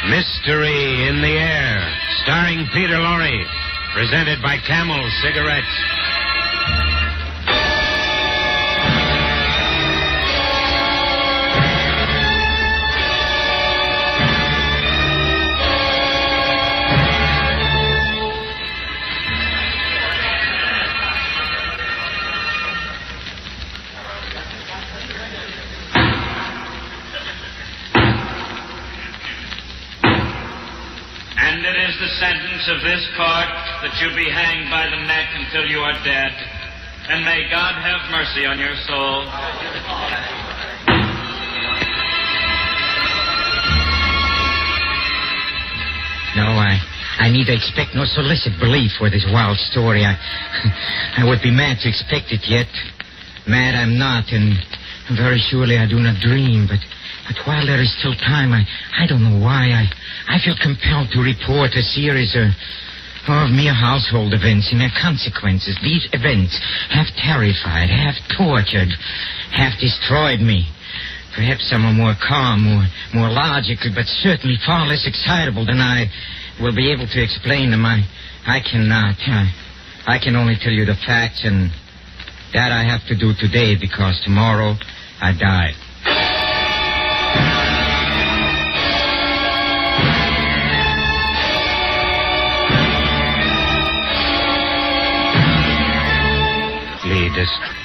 Mystery in the Air, starring Peter Lorre, presented by Camel Cigarettes. And it is the sentence of this court that you be hanged by the neck until you are dead. And may God have mercy on your soul. No, I neither expect nor solicit belief for this wild story. I would be mad to expect it yet. Mad I'm not, and very surely I do not dream, but while there is still time, I don't know why, I feel compelled to report a series of mere household events and their consequences. These events have terrified, have tortured, have destroyed me. Perhaps some are more calm, more logical, but certainly far less excitable than I will be able to explain them. I cannot. I can only tell you the facts, and that I have to do today because tomorrow I die.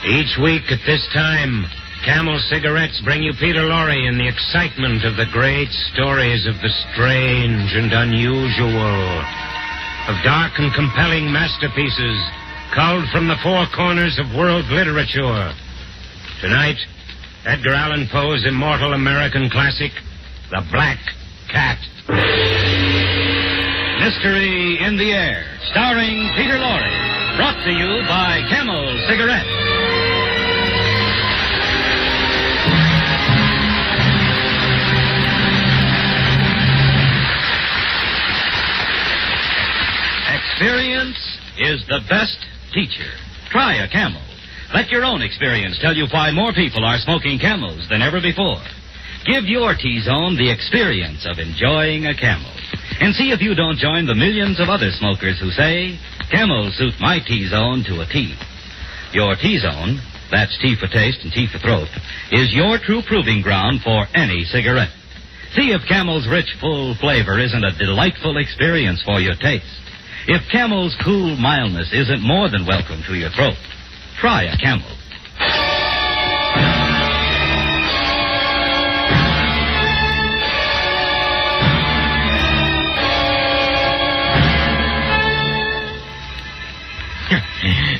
Each week at this time, Camel Cigarettes bring you Peter Lorre in the excitement of the great stories of the strange and unusual, of dark and compelling masterpieces culled from the four corners of world literature. Tonight, Edgar Allan Poe's immortal American classic, The Black Cat. Mystery in the Air, starring Peter Lorre. Brought to you by Camel Cigarettes. Experience is the best teacher. Try a Camel. Let your own experience tell you why more people are smoking Camels than ever before. Give your T-Zone the experience of enjoying a Camel. And see if you don't join the millions of other smokers who say, Camels suit my T-Zone to a T. Your T-Zone, that's T for taste and T for throat, is your true proving ground for any cigarette. See if Camel's rich, full flavor isn't a delightful experience for your taste. If Camel's cool mildness isn't more than welcome to your throat, try a Camel.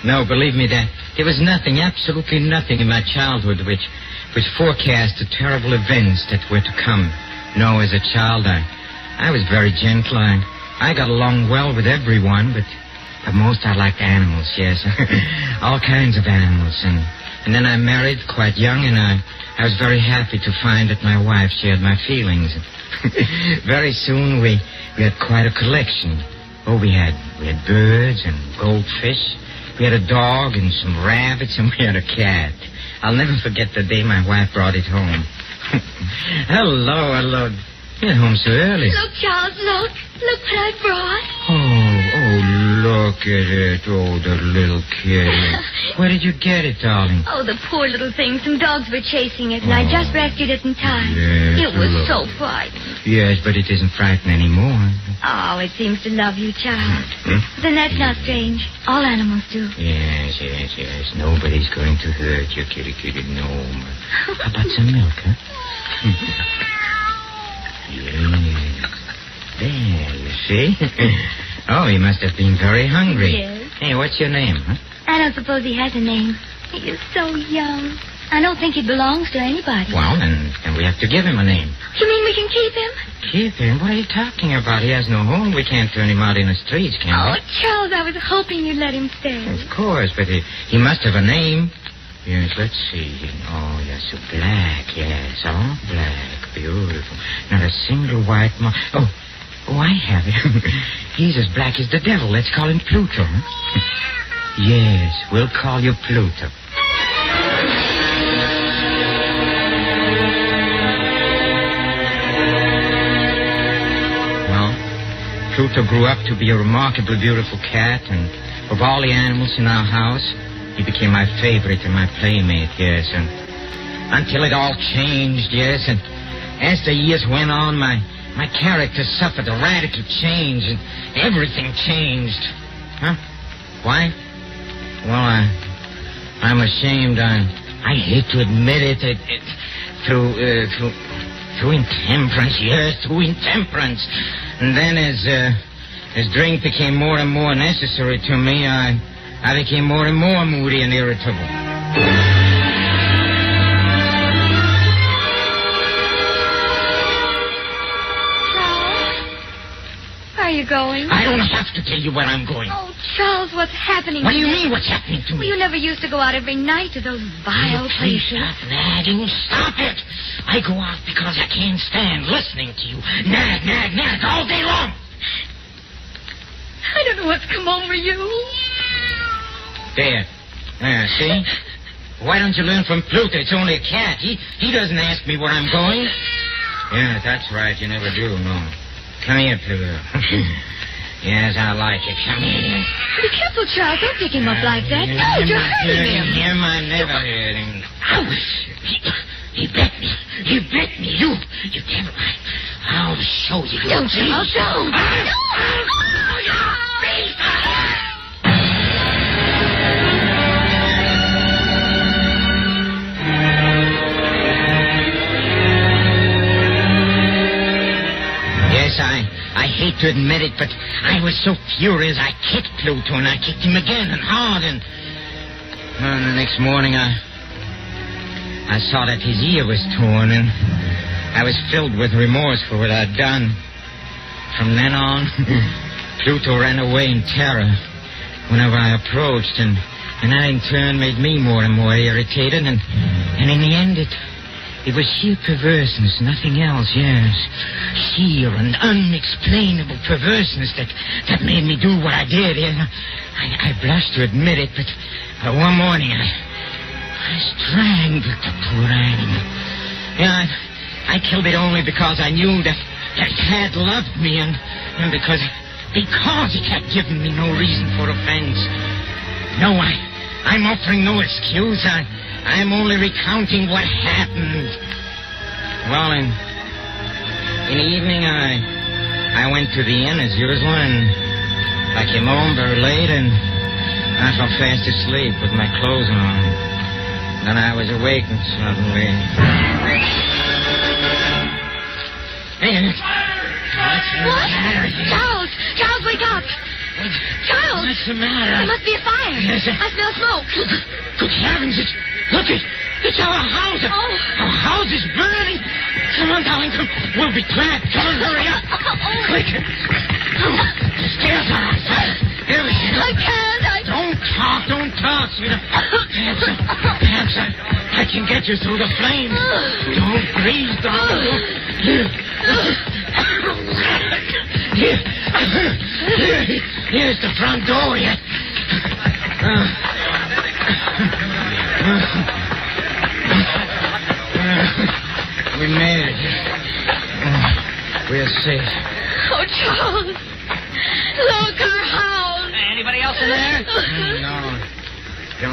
No, believe me, that there was nothing, absolutely nothing in my childhood which forecast the terrible events that were to come. No, as a child, I was very gentle. I got along well with everyone, but most I liked animals, yes. All kinds of animals. And then I married quite young, and I was very happy to find that my wife shared my feelings. Very soon we had quite a collection. Oh, we had birds and goldfish. We had a dog and some rabbits, and we had a cat. I'll never forget the day my wife brought it home. Hello. You're home so early. Look, Charles, look. Look what I brought. Oh, look at it. Oh, the little kitty. Where did you get it, darling? Oh, the poor little thing. Some dogs were chasing it, and I just rescued it in time. Yes, it was so frightened. Yes, but it isn't frightened anymore. Oh, it seems to love you, Charles. Then that's not strange. All animals do. Yes. Nobody's going to hurt you, kitty. No. How about some milk, huh? Yes. There, you see? Oh, he must have been very hungry. Yes. Hey, what's your name, huh? I don't suppose he has a name. He is so young. I don't think he belongs to anybody. Well, then we have to give him a name. You mean we can keep him? Keep him? What are you talking about? He has no home. We can't turn him out in the streets, can we? Oh, Charles, I was hoping you'd let him stay. Of course, but he must have a name. Yes, let's see. Oh, yes, so black, yes. All black. Beautiful. Not a single white mark. Oh, I have him. He's as black as the devil. Let's call him Pluto. Huh? Yes, we'll call you Pluto. Pluto grew up to be a remarkably beautiful cat, and of all the animals in our house, he became my favorite and my playmate, yes, and until it all changed, yes, and as the years went on, my character suffered a radical change, and everything changed. Huh? Why? Well, I'm ashamed. I hate to admit it. Through intemperance, yes, through intemperance. And then as drink became more and more necessary to me, I became more and more moody and irritable. Where are you going? I don't have to tell you where I'm going. Oh, Charles, what's happening? What do you mean, what's happening to me? Well, you never used to go out every night to those vile Please places. stop nagging. Stop it. I go out because I can't stand listening to you. Nag, nag, nag all day long. I don't know what's come over you. There, see? Why don't you learn from Pluto? It's only a cat. He doesn't ask me where I'm going. Yeah, that's right. You never do, no. Come here, Pluto. Yes, I like it. Come here. Be careful, Charles. Don't pick him up like that. No, you're hurting him. I never hurt him. He bit me. He bit me. You devil. I'll show you. Don't, Charles, don't. Yes, I hate to admit it, but I was so furious I kicked Pluto, and I kicked him again and hard, and the next morning I saw that his ear was torn, and I was filled with remorse for what I'd done. From then on, Pluto ran away in terror whenever I approached, and that in turn made me more and more irritated, and in the end it was sheer perverseness, nothing else, yes. Sheer and unexplainable perverseness that made me do what I did. I blush to admit it, but one morning I strangled the poor animal. Yeah, I killed it only because I knew that it had loved me, and because it had given me no reason for offense. No, I'm offering no excuse. I'm only recounting what happened. Well, in the evening, I went to the inn as usual, and I came home very late, and I fell fast asleep with my clothes on. Then I was awakened suddenly. Hey, What? Charles, wake up. Charles! What's the matter? There must be a fire. Yes, I smell smoke. Good heavens, look, it's our house. Oh. Our house is burning. Come on, darling, come. We'll be glad. Come on, hurry up. Quick. The stairs are outside. Here we go. I can't. Don't talk, sweetheart. Perhaps I can get you through the flames. Don't breathe, darling. Here's the front door. We made it. We're safe. Oh, Charles. Look, our house. Anybody else in there? No.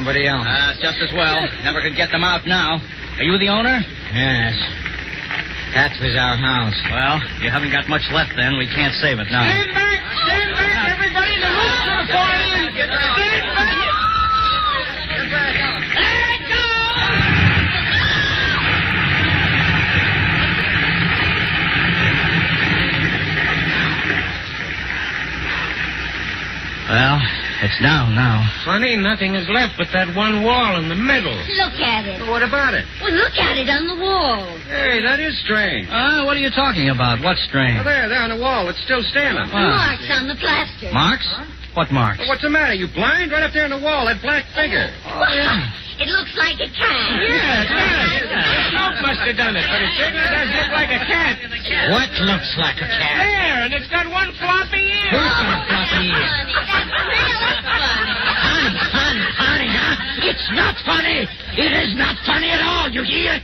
Nobody else. Just as well. Never could get them out now. Are you the owner? Yes. That was our house. Well, you haven't got much left then. We can't save it now. Stand back, everybody. The roof's going to fall in. Stand back. Let go! Well, it's down now. Funny, nothing is left but that one wall in the middle. Look at it. What about it? Well, look at it on the wall. Hey, that is strange. What are you talking about? What's strange? There on the wall. It's still standing. Marks on the plaster. Marks? What marks? What's the matter? You blind? Right up there on the wall, that black figure. It looks like a cat. Yeah, it does. The smoke must have done it, but it certainly does look like a cat. What looks like a cat? There, and it's got one floppy ear. Who's got floppy ears? Honey, that smell is funny. Honey, huh? It's not funny. It is not funny at all, you hear?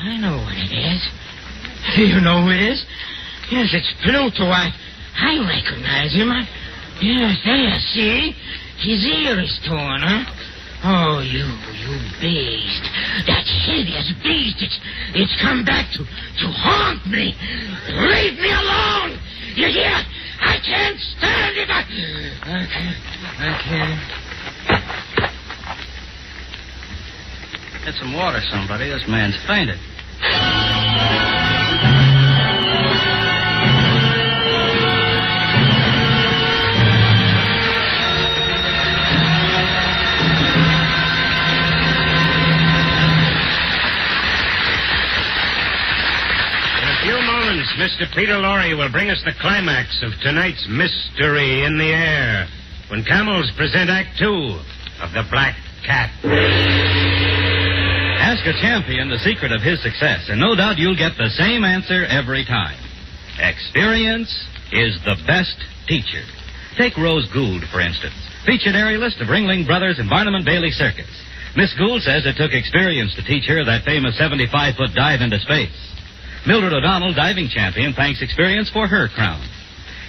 I know what it is. You know who it is? Yes, it's Pluto. I I recognize him. Yes, there, see? His ear is torn, huh? Oh, you beast. That hideous beast. It's come back to haunt me. Leave me alone. You hear? I can't stand it. I can't. Get some water, somebody. This man's fainted. Mr. Peter Lorre will bring us the climax of tonight's Mystery in the Air when Camels present Act 2 of The Black Cat. Ask a champion the secret of his success, and no doubt you'll get the same answer every time. Experience is the best teacher. Take Rose Gould, for instance, featured aerialist of Ringling Brothers and Barnum and Bailey Circus. Miss Gould says it took experience to teach her that famous 75-foot dive into space. Mildred O'Donnell, diving champion, thanks experience for her crown.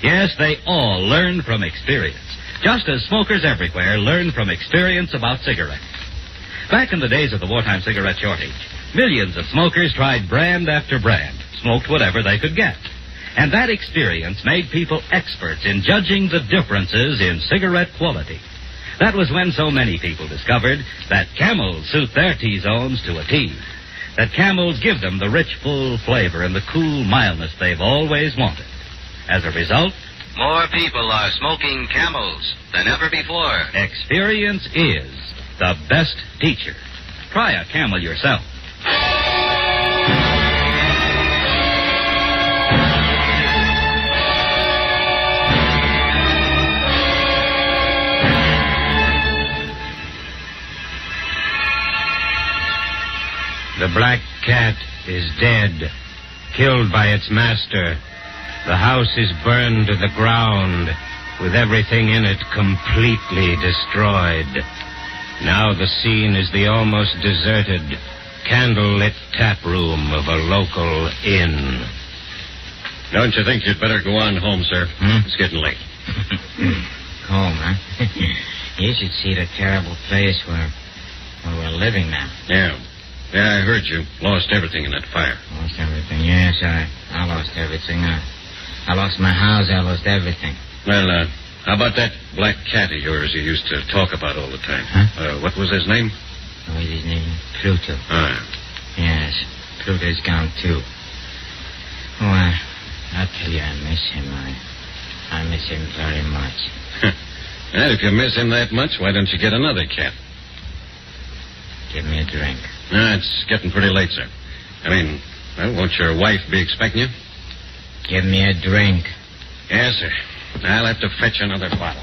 Yes, they all learn from experience, just as smokers everywhere learn from experience about cigarettes. Back in the days of the wartime cigarette shortage, millions of smokers tried brand after brand, smoked whatever they could get. And that experience made people experts in judging the differences in cigarette quality. That was when so many people discovered that Camels suit their T-zones to a T. That Camels give them the rich, full flavor and the cool mildness they've always wanted. As a result, more people are smoking Camels than ever before. Experience is the best teacher. Try a Camel yourself. The black cat is dead, killed by its master. The house is burned to the ground, with everything in it completely destroyed. Now the scene is the almost deserted, candle-lit tap room of a local inn. Don't you think you'd better go on home, sir? It's getting late. Home, huh? You should see the terrible place where we're living now. Yeah, I heard you lost everything in that fire. Lost everything? Yes, I lost everything. I lost my house. I lost everything. Well, how about that black cat of yours you used to talk about all the time? Huh? What was his name? What was his name? Pluto. Yes, Pluto's gone, too. Oh, I'll tell you, I miss him. I miss him very much. And if you miss him that much, why don't you get another cat? Give me a drink. It's getting pretty late, sir. I mean, won't your wife be expecting you? Give me a drink. Yes, sir. I'll have to fetch another bottle.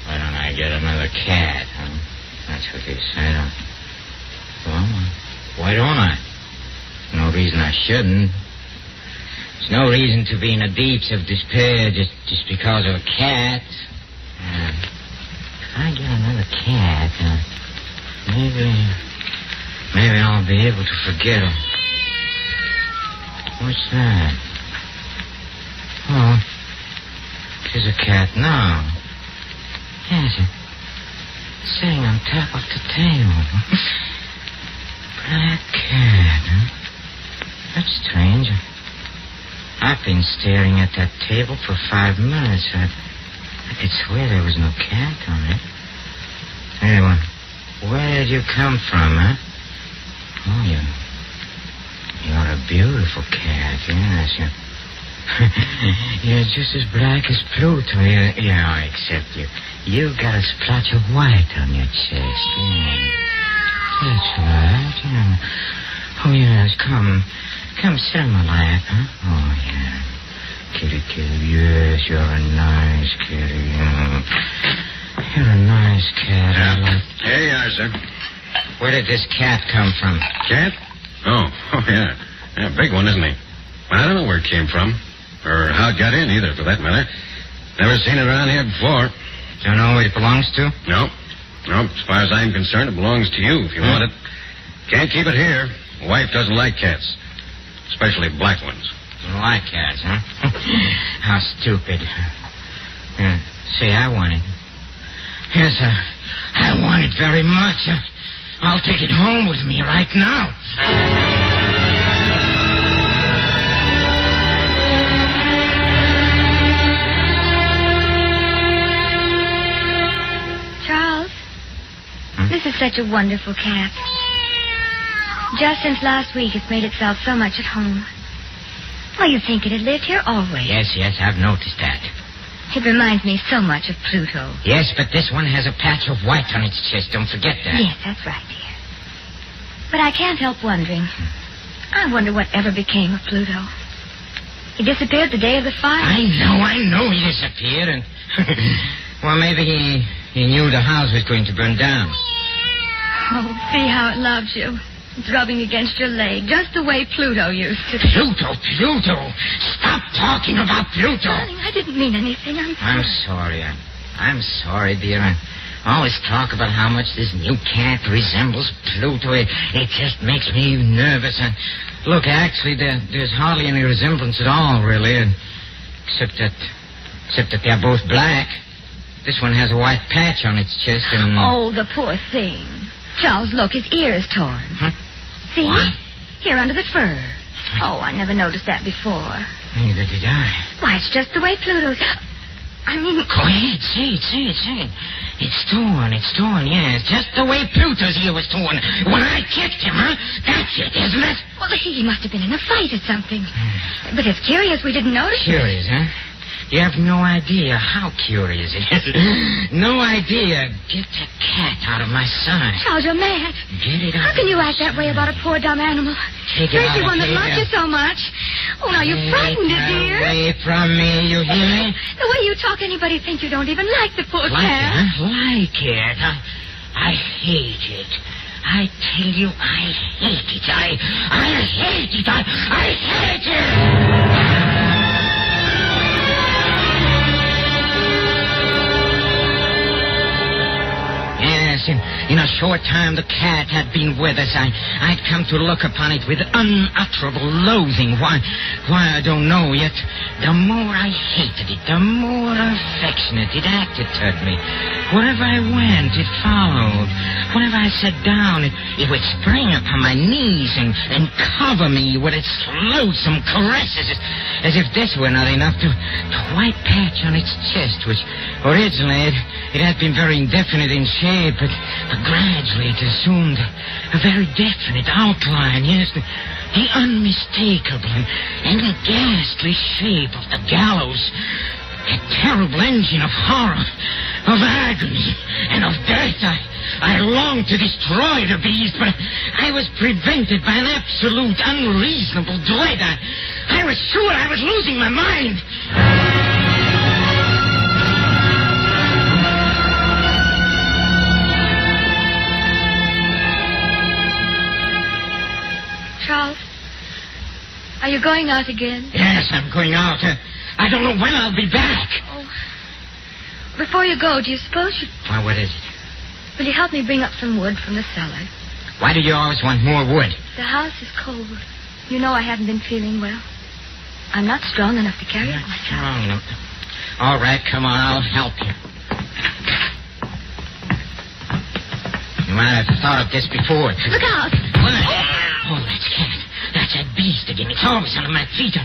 Why don't I get another cat, huh? That's what you say. Well, why don't I? No reason I shouldn't. There's no reason to be in the deeps of despair just because of a cat. If I get another cat, maybe I'll be able to forget him. What's that? Oh, there's a cat now. Yes, it's sitting on top of the table. Black cat, huh? That's strange. I've been staring at that table for 5 minutes. I could swear there was no cat on it. Anyway, where did you come from, huh? Oh, you're a beautiful cat, yes. You're just as black as Pluto. Yeah, except you've got a splotch of white on your chest. Yeah. That's right, yeah. Oh, yes, come sit on my lap, huh? Oh, yeah. Kitty, yes, you're a nice kitty. You're a nice cat. Yeah. Here you are, sir. Where did this cat come from? Cat? Oh, yeah. Yeah, big one, isn't he? I don't know where it came from. Or how it got in, either, for that matter. Never seen it around here before. Don't know who it belongs to? No. As far as I'm concerned, it belongs to you if you want it. Can't keep it here. My wife doesn't like cats. Especially black ones. You like cats, huh? How stupid. Say, I want it. Yes, I want it very much. I'll take it home with me right now. Charles, this is such a wonderful cat. Just since last week, it's made itself so much at home. Well, you'd think it had lived here always. Yes, I've noticed that. It reminds me so much of Pluto. Yes, but this one has a patch of white on its chest. Don't forget that. Yes, that's right, dear. But I can't help wondering. I wonder what ever became of Pluto. He disappeared the day of the fire. I know he disappeared, and... well, maybe he knew the house was going to burn down. Oh, see how it loves you. It's rubbing against your leg, just the way Pluto used to. Pluto! Stop talking about Pluto! Darling, I didn't mean anything. I'm sorry. I'm sorry, dear. I always talk about how much this new cat resembles Pluto. It just makes me nervous. And look, actually, there's hardly any resemblance at all, really. Except that they're both black. This one has a white patch on its chest and... Oh, the poor thing. Charles, look, his ear is torn. Huh? See? What? Here under the fur. Oh, I never noticed that before. Neither did I. Why, it's just the way Pluto's... I mean... Go ahead, say it. It's torn, yes. Just the way Pluto's ear was torn when I kicked him, huh? That's it, isn't it? Well, he must have been in a fight or something. But it's curious we didn't notice it. Curious, huh? You have no idea how curious it is. No idea. Get that cat out of my sight. Charles, you're mad. Get it out. How can you act that way about a poor dumb animal? Take it out Especially of one that here. loves you so much. Oh, now you frightened it, dear. Away from me, you hear me? The way you talk, anybody'd think you don't even like the poor Like cat. it, huh? Like it. I hate it. I tell you, I hate it. I hate it. I hate it. Yes, in a short time the cat had been with us. I'd come to look upon it with unutterable loathing. Why, I don't know yet. The more I hated it, the more affectionate it acted toward me. Wherever I went, it followed. Whenever I sat down, it would spring upon my knees and cover me with its loathsome caresses, as if this were not enough to white patch on its chest, which originally it had been very indefinite in shape, but gradually it assumed a very definite outline, yes, the unmistakable and ghastly shape of the gallows, a terrible engine of horror, of agony, and of death. I longed to destroy the beast, but I was prevented by an absolute, unreasonable dread. I was sure I was losing my mind. Charles, are you going out again? Yes, I'm going out. I don't know when I'll be back. Oh. Before you go, do you suppose you... Why, what is it? Will you help me bring up some wood from the cellar? Why do you always want more wood? The house is cold. You know I haven't been feeling well. I'm not strong enough to carry it myself. Strong enough. All right, come on, I'll help you. You might have thought of this before. Look out! What? Oh, that's cat. That's that beast again. It's always under my feet.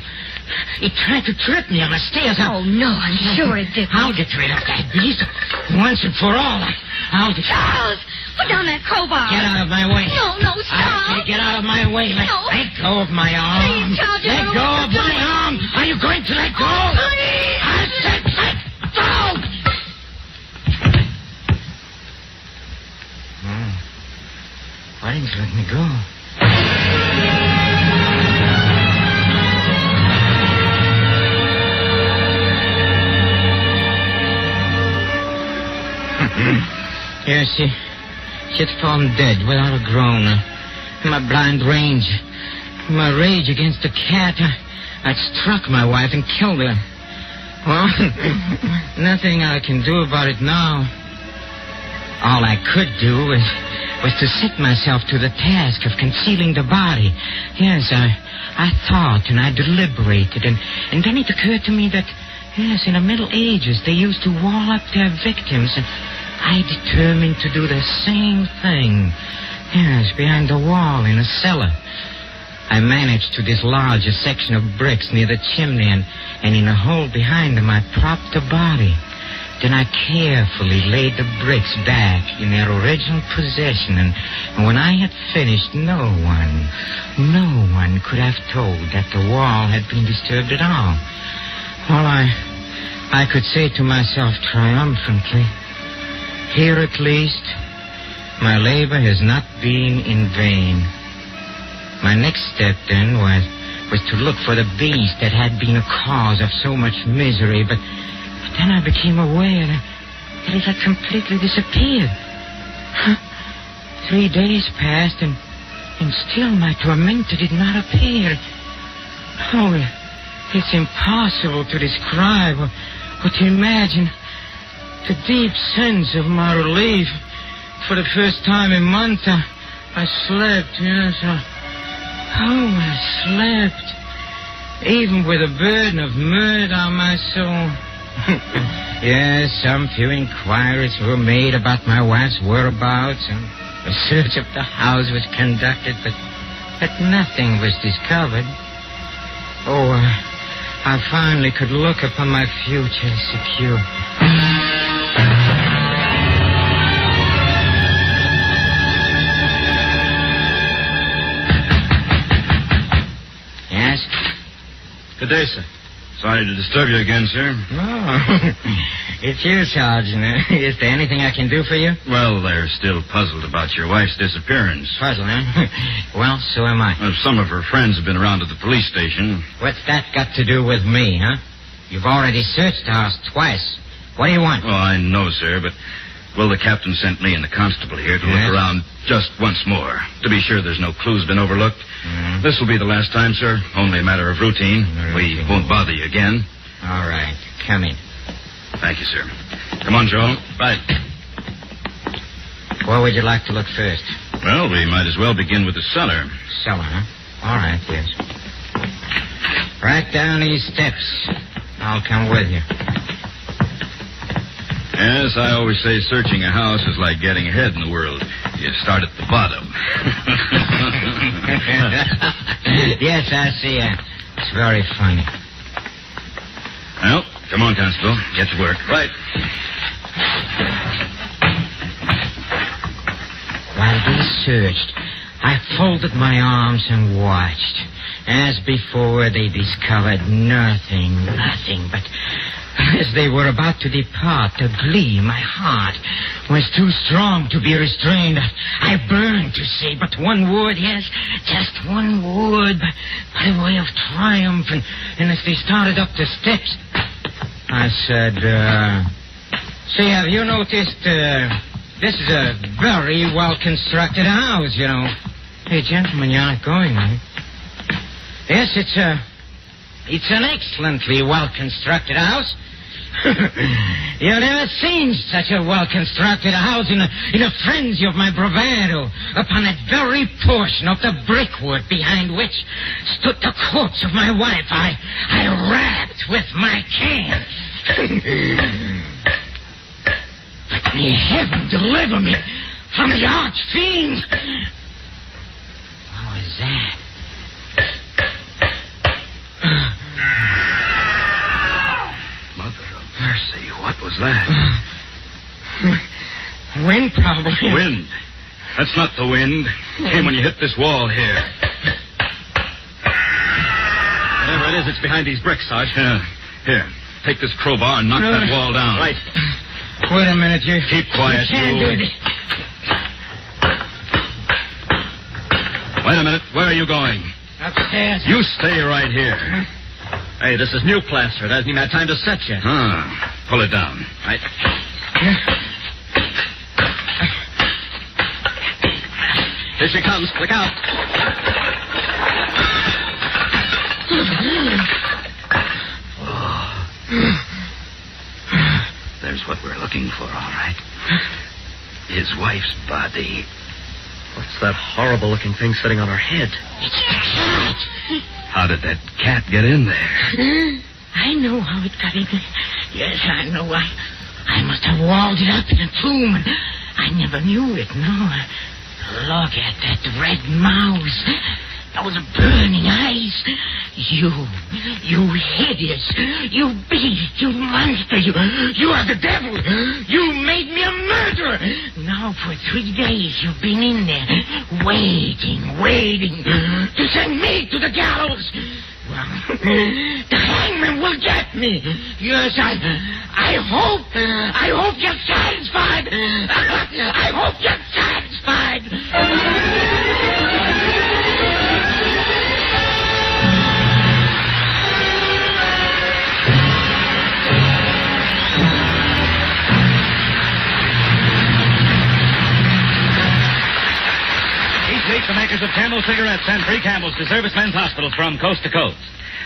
It tried to trip me on the stairs. Oh, no, I'm sure it didn't. I'll get rid of that beast once and for all. I'll get... Charles! Put down that crowbar. Get out of my way. No, I stop. say get out of my way. Let go of my arm. Please, Charles, let go of my arm. Are you going to let go? Please. I said let go. Oh. Why didn't you let me go? Yes, she had fallen dead without a groan. In my blind rage, in my rage against the cat, I'd struck my wife and killed her. Well, nothing I can do about it now. All I could do was to set myself to the task of concealing the body. Yes, I thought and I deliberated, and then it occurred to me that, yes, in the Middle Ages, they used to wall up their victims, and I determined to do the same thing. Yes, behind the wall in a cellar. I managed to dislodge a section of bricks near the chimney, and in a hole behind them, I propped the body. Then I carefully laid the bricks back in their original position, and when I had finished, no one could have told that the wall had been disturbed at all. Well, I could say to myself triumphantly, here at least, my labor has not been in vain. My next step, then, was to look for the beast that had been a cause of so much misery, but then I became aware that it had completely disappeared. 3 days passed, and still my tormentor did not appear. Oh, it's impossible to describe or to imagine the deep sense of my relief. For the first time in months, I slept, yes. I slept, even with a burden of murder on my soul. Yes, some few inquiries were made about my wife's whereabouts, and a search of the house was conducted, but nothing was discovered. Oh, I finally could look upon my future secure. Good day, sir. Sorry to disturb you again, sir. Oh, it's you, Sergeant. Is there anything I can do for you? Well, they're still puzzled about your wife's disappearance. Puzzled, huh? Well, so am I. Some of her friends have been around to the police station. What's that got to do with me, huh? You've already searched the house twice. What do you want? Oh, I know, sir, but... Well, the captain sent me and the constable here to look around just once more, to be sure there's no clues been overlooked. Mm-hmm. This will be the last time, sir. Only a matter of routine. We won't bother you again. All right. Come in. Thank you, sir. Come on, Joel. Right. Where would you like to look first? Well, we might as well begin with the cellar. Cellar, huh? All right, yes. Right down these steps. I'll come with you. Yes, I always say searching a house is like getting ahead in the world. You start at the bottom. Yes, I see. It's very funny. Well, come on, Constable. Get to work. Right. While they searched, I folded my arms and watched. As before, they discovered nothing but... As they were about to depart, the glee in my heart was too strong to be restrained. I burned to say but one word, yes, just one word, by way of triumph. And as they started up the steps, I said, say, have you noticed, this is a very well-constructed house, you know. Hey, gentlemen, you're not going, right? Yes, it's an excellently well-constructed house. You've never seen such a well-constructed house in a frenzy of my bravado upon that very portion of the brickwork behind which stood the corpse of my wife. I rapped with my cane. But may heaven deliver me from the arch-fiend. What was that? Mercy, what was that? Wind, probably. Wind? That's not the wind. It came when you hit this wall here. Whatever it is, it's behind these bricks, Sarge. Yeah. Here, take this crowbar and knock that wall down. Right. Wait a minute, you... Keep quiet, You can't do this. Wait a minute. Where are you going? Upstairs. You stay right here. Hey, this is new plaster. It hasn't even had time to set yet. Pull it down. Right. Here she comes. Look out. There's what we're looking for, all right. His wife's body. What's that horrible-looking thing sitting on her head? It's the cat. How did that cat get in there? I know how it got in there. Yes, I know. I must have walled it up in a tomb, and I never knew it, no. Look at that red mouth. Those burning eyes. You hideous. You beast. You monster. You are the devil. You made me a murderer. Now for 3 days you've been in there, waiting to send me to the gallows. Well, the hangman will get me. Yes, I hope you're satisfied. I hope you're satisfied. The makers of Camel cigarettes send free Camels to servicemen's hospitals from coast to coast.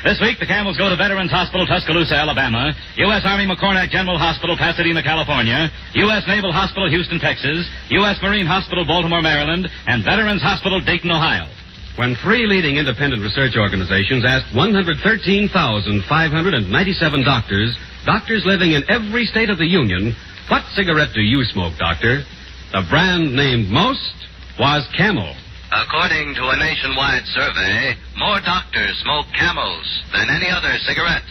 This week, the Camels go to Veterans Hospital, Tuscaloosa, Alabama, U.S. Army McCornack General Hospital, Pasadena, California, U.S. Naval Hospital, Houston, Texas, U.S. Marine Hospital, Baltimore, Maryland, and Veterans Hospital, Dayton, Ohio. When 3 leading independent research organizations asked 113,597 doctors living in every state of the Union, what cigarette do you smoke, doctor? The brand named most was Camel. According to a nationwide survey, more doctors smoke Camels than any other cigarette.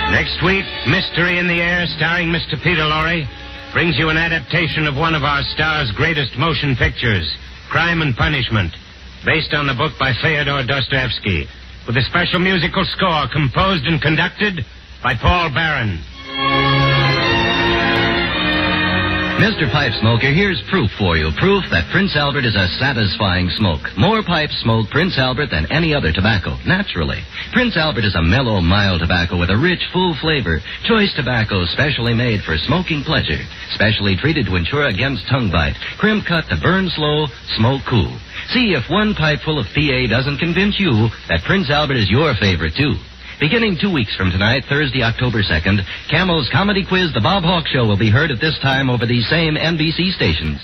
Next week, Mystery in the Air, starring Mr. Peter Lorre, brings you an adaptation of one of our star's greatest motion pictures, Crime and Punishment, based on the book by Fyodor Dostoevsky, with a special musical score composed and conducted by Paul Barron. Mr. Pipe Smoker, here's proof for you. Proof that Prince Albert is a satisfying smoke. More pipes smoke Prince Albert than any other tobacco, naturally. Prince Albert is a mellow, mild tobacco with a rich, full flavor. Choice tobacco specially made for smoking pleasure. Specially treated to ensure against tongue bite. Crimp cut to burn slow, smoke cool. See if one pipe full of PA doesn't convince you that Prince Albert is your favorite, too. Beginning 2 weeks from tonight, Thursday, October 2nd, Camel's comedy quiz, The Bob Hawke Show, will be heard at this time over these same NBC stations.